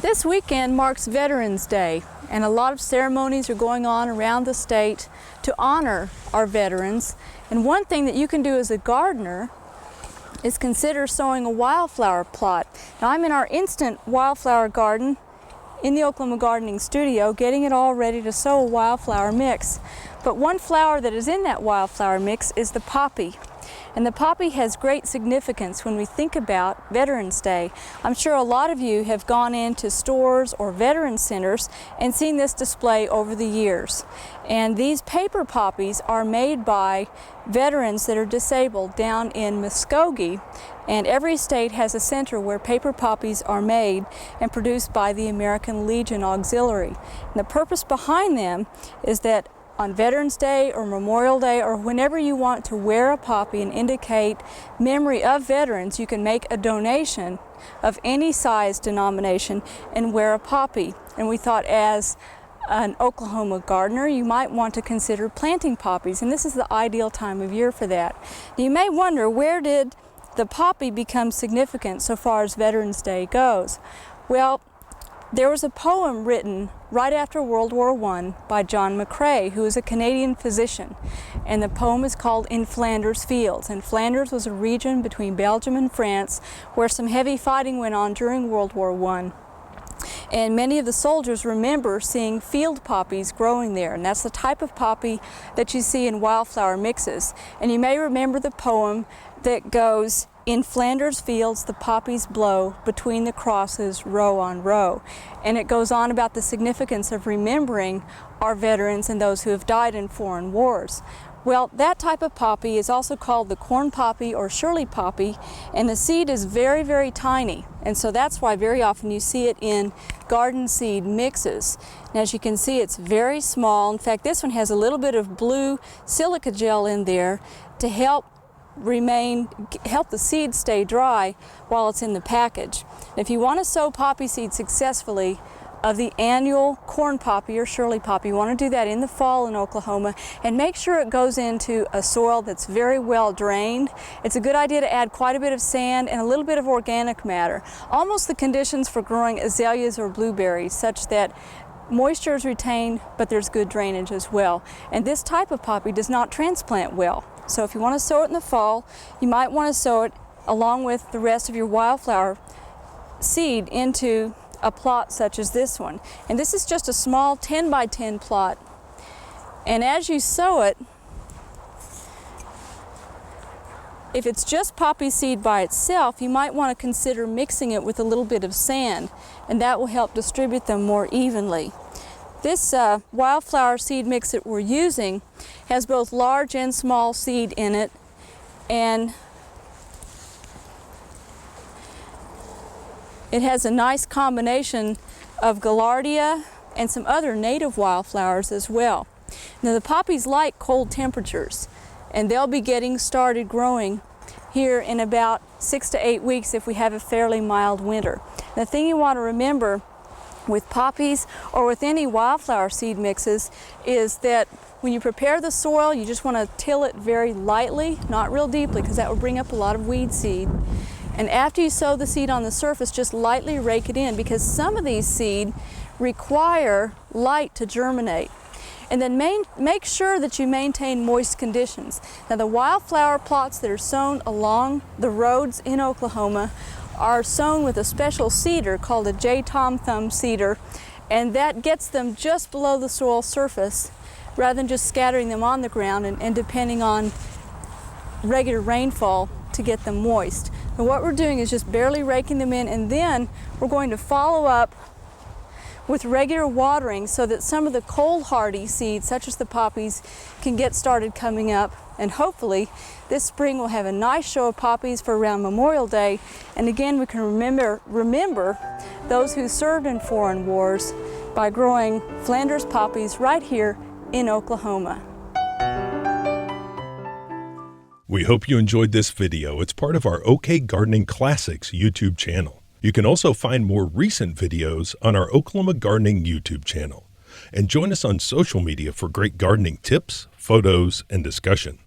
This weekend marks Veterans Day, and a lot of ceremonies are going on around the state to honor our veterans. And one thing that you can do as a gardener is consider sowing a wildflower plot. Now, I'm in our instant wildflower garden in the Oklahoma Gardening Studio, getting it all ready to sow a wildflower mix. But one flower that is in that wildflower mix is the poppy. And the poppy has great significance when we think about Veterans Day. I'm sure a lot of you have gone into stores or veteran centers and seen this display over the years. And these paper poppies are made by veterans that are disabled down in Muskogee. And every state has a center where paper poppies are made and produced by the American Legion Auxiliary. And the purpose behind them is that on Veterans Day or Memorial Day or whenever you want to wear a poppy and indicate memory of veterans, you can make a donation of any size denomination and wear a poppy. And we thought, as an Oklahoma gardener, you might want to consider planting poppies, and this is the ideal time of year for that. You may wonder, where did the poppy become significant so far as Veterans Day goes? Well, there was a poem written right after World War I by John McCrae, who is a Canadian physician. And the poem is called In Flanders Fields. And Flanders was a region between Belgium and France where some heavy fighting went on during World War I. And many of the soldiers remember seeing field poppies growing there. And that's the type of poppy that you see in wildflower mixes. And you may remember the poem that goes, "In Flanders fields the poppies blow, between the crosses row on row." And it goes on about the significance of remembering our veterans and those who have died in foreign wars. Well, that type of poppy is also called the corn poppy or Shirley poppy, and the seed is very, very tiny. And so that's why very often you see it in garden seed mixes. And as you can see, it's very small. In fact, this one has a little bit of blue silica gel in there to help the seed stay dry while it's in the package. If you want to sow poppy seed successfully of the annual corn poppy or Shirley poppy, you want to do that in the fall in Oklahoma, and make sure it goes into a soil that's very well drained. It's a good idea to add quite a bit of sand and a little bit of organic matter, almost the conditions for growing azaleas or blueberries, such that moisture is retained but there's good drainage as well. And this type of poppy does not transplant well. So if you want to sow it in the fall, you might want to sow it along with the rest of your wildflower seed into a plot such as this one. And this is just a small 10 by 10 plot. And as you sow it, if it's just poppy seed by itself, you might want to consider mixing it with a little bit of sand, and that will help distribute them more evenly. This wildflower seed mix that we're using has both large and small seed in it, and it has a nice combination of gaillardia and some other native wildflowers as well. Now, the poppies like cold temperatures, and they'll be getting started growing here in about 6 to 8 weeks if we have a fairly mild winter. The thing you want to remember with poppies or with any wildflower seed mixes is that when you prepare the soil, you just want to till it very lightly, not real deeply, because that will bring up a lot of weed seed. And after you sow the seed on the surface, just lightly rake it in, because some of these seed require light to germinate. And then make sure that you maintain moist conditions. Now, the wildflower plots that are sown along the roads in Oklahoma are sown with a special seeder called a J. Tom Thumb seeder, and that gets them just below the soil surface rather than just scattering them on the ground and depending on regular rainfall to get them moist. And what we're doing is just barely raking them in, and then we're going to follow up with regular watering so that some of the cold hardy seeds, such as the poppies, can get started coming up. And hopefully this spring we'll have a nice show of poppies for around Memorial Day. And again, we can remember those who served in foreign wars by growing Flanders poppies right here in Oklahoma. We hope you enjoyed this video. It's part of our OK Gardening Classics YouTube channel. You can also find more recent videos on our Oklahoma Gardening YouTube channel. And join us on social media for great gardening tips, photos, and discussion.